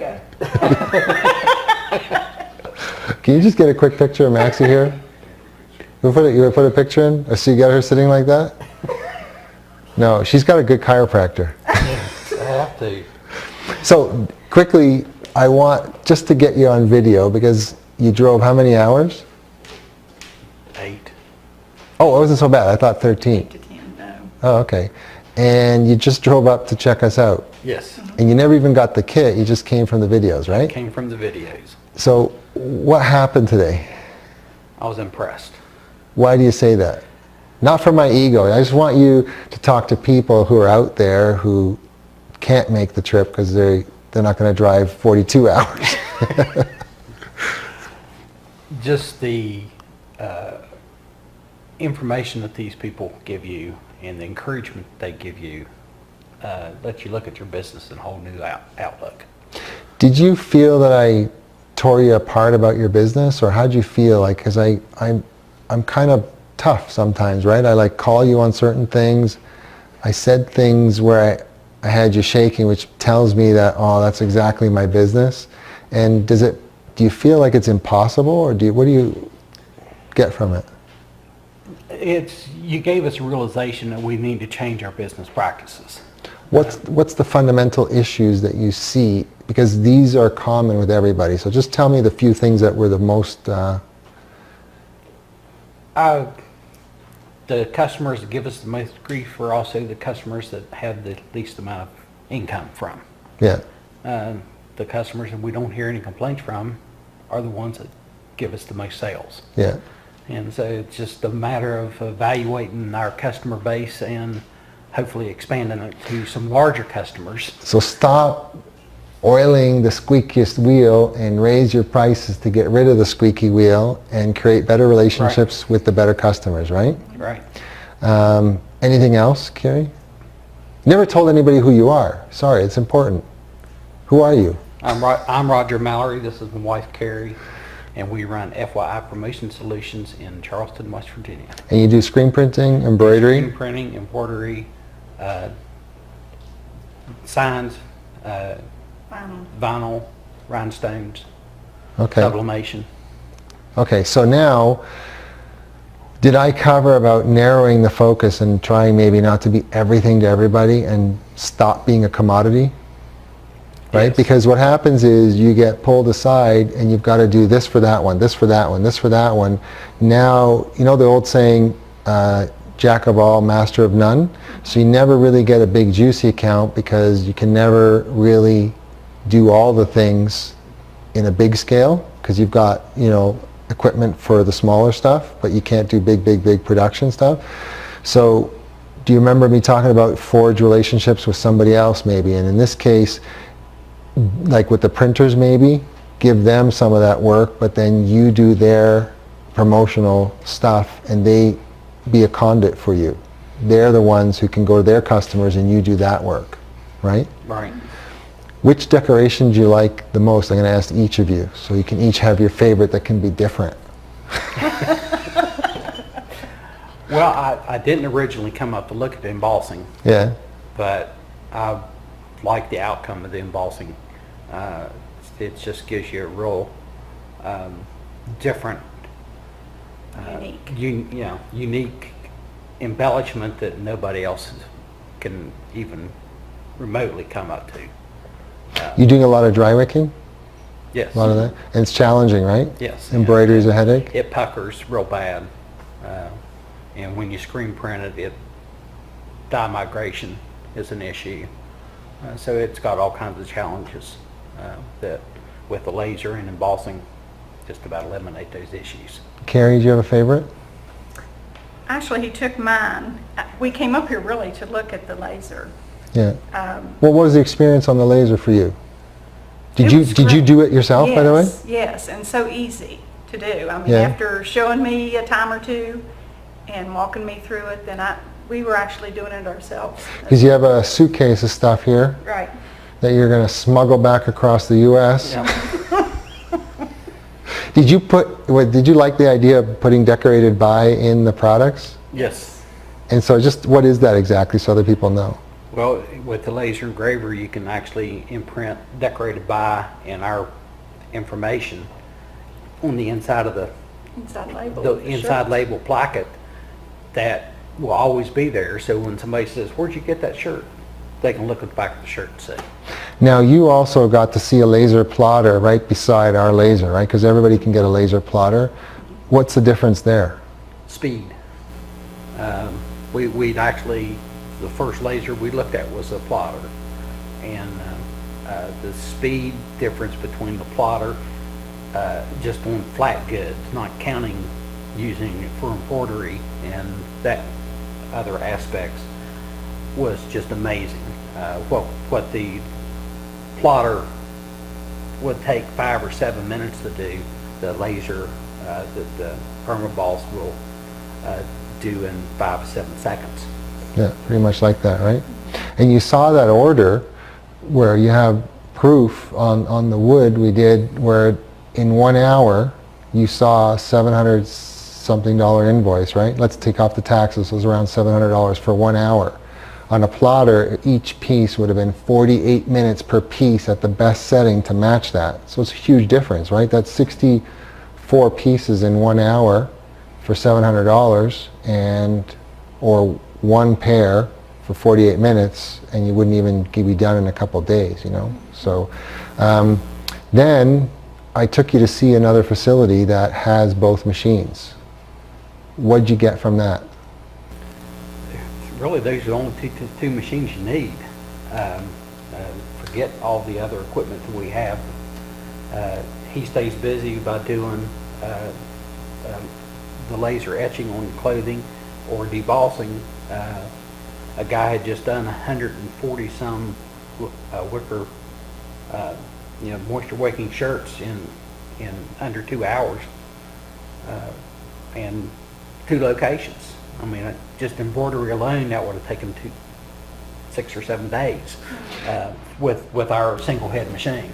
Okay. Can you just get a quick picture of Maxie here? You put a picture in? Or so you got her sitting like that? No, she's got a good chiropractor. I have to. So quickly, I want just to get you on video because you drove how many hours? 8. Oh, it wasn't so bad. I thought 13. 8 to 10, no. Oh, okay. And you just drove up to check us out. Yes. And you never even got the kit. You just came from the videos, right? Came from the videos. So what happened today? I was impressed. Why do you say that? Not for my ego. I just want you to talk to people who are out there who can't make the trip because they're not going to drive 42 hours. Just the information that these people give you and the encouragement they give you lets you look at your business in a whole new outlook. Did you feel that I tore you apart about your business, or how did you feel? Like, because I'm kind of tough sometimes, right? I like call you on certain things. I said things where I had you shaking, which tells me that, oh, that's exactly my business. And do you feel like it's impossible, or what do you get from it? You gave us a realization that we need to change our business practices. What's the fundamental issues that you see? Because these are common with everybody. So just tell me the few things that were the most... The customers that give us the most grief are also the customers that have the least amount of income from. Yeah. The customers that we don't hear any complaints from are the ones that give us the most sales. Yeah. And so it's just a matter of evaluating our customer base and hopefully expanding it to some larger customers. So stop oiling the squeakiest wheel and raise your prices to get rid of the squeaky wheel and create better relationships with the better customers, right? Right. Anything else, Carrie? Never told anybody who you are. Sorry, it's important. Who are you? I'm Roger Mallory. This is my wife, Carrie, and we run FYI Promotion Solutions in Charleston, West Virginia. And you do screen printing, embroidery? Screen printing, embroidery, signs, vinyl, rhinestones, sublimation. Okay, so now, did I cover about narrowing the focus and trying maybe not to be everything to everybody and stop being a commodity? Right? Yes. Because what happens is you get pulled aside and you've got to do this for that one, this for that one, this for that one. Now, you know the old saying, jack of all, master of none? So you never really get a big juicy account because you can never really do all the things in a big scale because you've got, equipment for the smaller stuff, but you can't do big production stuff. So do you remember me talking about forge relationships with somebody else maybe? And in this case, like with the printers maybe, give them some of that work, but then you do their promotional stuff and they be a conduit for you. They're the ones who can go to their customers and you do that work, right? Right. Which decoration do you like the most? I'm going to ask each of you, so you can each have your favorite that can be different. Well, I didn't originally come up to look at the embossing, Yeah. but I like the outcome of the embossing. It just gives you a real different, unique embellishment that nobody else can even remotely come up to. You doing a lot of dry wicking? Yes. A lot of that? And it's challenging, right? Yes. Embroidery is a headache? It puckers real bad. And when you screen print it, dye migration is an issue. So it's got all kinds of challenges that with the laser and embossing just about eliminate those issues. Carrie, do you have a favorite? Actually, he took mine. We came up here really to look at the laser. Yeah. What was the experience on the laser for you? Did you do it yourself, yes, by the way? Yes, and so easy to do. I mean, Yeah. after showing me a time or two and walking me through it, then we were actually doing it ourselves. Because you have a suitcase of stuff here Right. that you're going to smuggle back across the U.S. Yeah. Did you like the idea of putting decorated by in the products? Yes. And so just what is that exactly so other people know? Well, with the laser engraver, you can actually imprint decorated by and our information on the inside of the Inside label. the of the inside shirt. label placket that will always be there. So when somebody says, "Where'd you get that shirt?" they can look at the back of the shirt and see. Now, you also got to see a laser plotter right beside our laser, right? Because everybody can get a laser plotter. What's the difference there? Speed. We'd actually, the first laser we looked at was a plotter. And the speed difference between the plotter, just on flat goods, not counting using it for embroidery and that other aspects, was just amazing. What the plotter would take 5 or 7 minutes to do, the laser that the Permaboss will do in 5 to 7 seconds. Yeah, pretty much like that, right? And you saw that order where you have proof on the wood we did where in 1 hour you saw $700 something invoice, right? Let's take off the taxes. It was around $700 for 1 hour. On a plotter, each piece would have been 48 minutes per piece at the best setting to match that. So it's a huge difference, right? That's 64 pieces in 1 hour for $700 or one pair for 48 minutes, and you wouldn't even be done in a couple days, you know? So then I took you to see another facility that has both machines. What'd you get from that? Really, those are the only two machines you need. Forget all the other equipment that we have. He stays busy by doing the laser etching on clothing or debossing. A guy had just done 140 some wicker, moisture wicking shirts in under 2 hours, and 2 locations. I mean, just embroidery alone, that would have taken 6 or 7 days with our single head machine.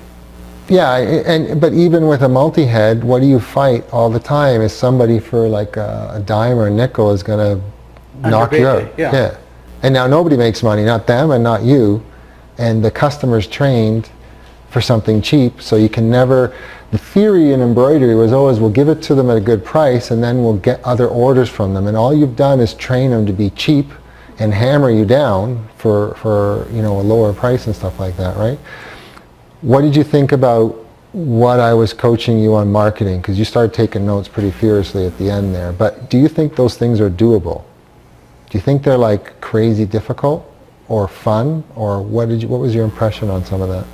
Yeah, but even with a multi-head, what do you fight all the time? Is somebody for like a dime or a nickel is going to knock you Underbid out? you, yeah. And now nobody makes money, not them and not you, and the customer's trained for something cheap, so you can never. The theory in embroidery was always, we'll give it to them at a good price and then we'll get other orders from them, and all you've done is train them to be cheap and hammer you down for a lower price and stuff like that, right? What did you think about what I was coaching you on marketing? Because you started taking notes pretty furiously at the end there, but do you think those things are doable? Do you think they're like crazy difficult or fun, or what was your impression on some of that?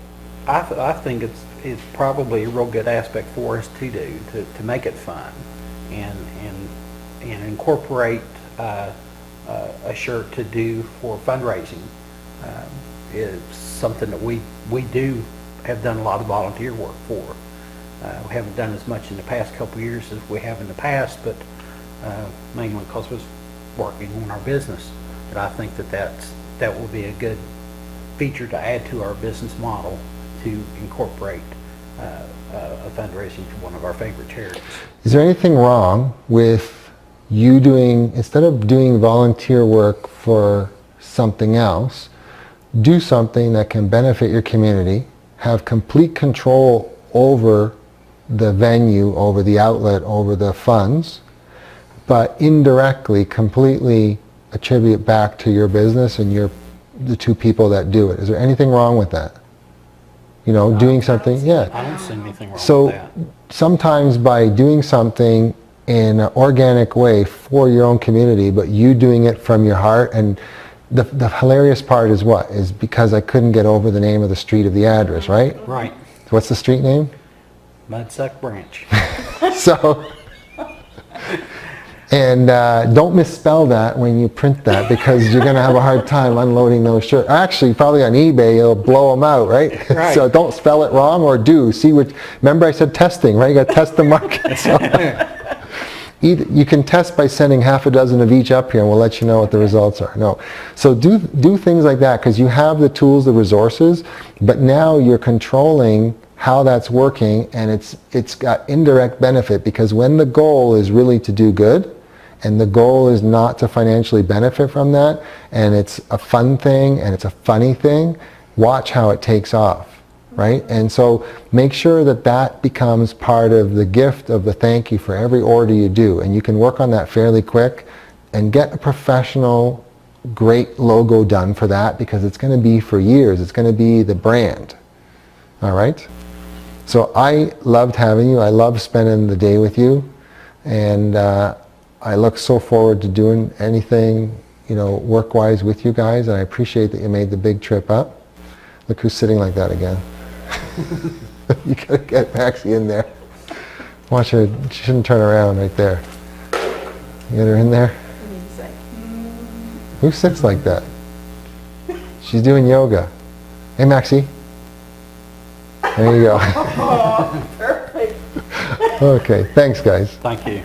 I think it's probably a real good aspect for us to do, to make it fun and incorporate a shirt to do for fundraising. Is something that we do have done a lot of volunteer work for. We haven't done as much in the past couple of years as we have in the past, but mainly because we was working on our business. But I think that will be a good feature to add to our business model, to incorporate a fundraising for one of our favorite charities. Is there anything wrong with you doing, instead of doing volunteer work for something else, do something that can benefit your community, have complete control over the venue, over the outlet, over the funds, but indirectly completely attribute back to your business and the 2 people that do it? Is there anything wrong with that? Doing something, yeah. I don't see anything wrong So with that. sometimes by doing something in an organic way for your own community, but you doing it from your heart, and the hilarious part is what? Is because I couldn't get over the name of the street of the address, right? Right. What's the street name? Mudsuck Branch. So, and don't misspell that when you print that, because you're going to have a hard time unloading those shirts. Actually, probably on eBay, it'll blow them out, right? Right. So don't spell it wrong, or see what, remember I said testing, right? You got to test the market. So, you can test by sending half a dozen of each up here, and we'll let you know what the results are. No. So do things like that, because you have the tools, the resources, but now you're controlling how that's working, and it's got indirect benefit, because when the goal is really to do good and the goal is not to financially benefit from that, and it's a fun thing and it's a funny thing, watch how it takes off, right? And so make sure that that becomes part of the gift of the thank you for every order you do, and you can work on that fairly quick and get a professional, great logo done for that, because it's going to be for years. It's going to be the brand. All right? So I loved having you. I love spending the day with you, and I look so forward to doing anything, you know, work-wise with you guys, and I appreciate that you made the big trip up. Look who's sitting like that again. You gotta get Maxie in there. Watch her, she shouldn't turn around right there. You get her in there? Who sits like that? She's doing yoga. Hey, Maxie. There you go. Oh, perfect. Okay, thanks guys. Thank you.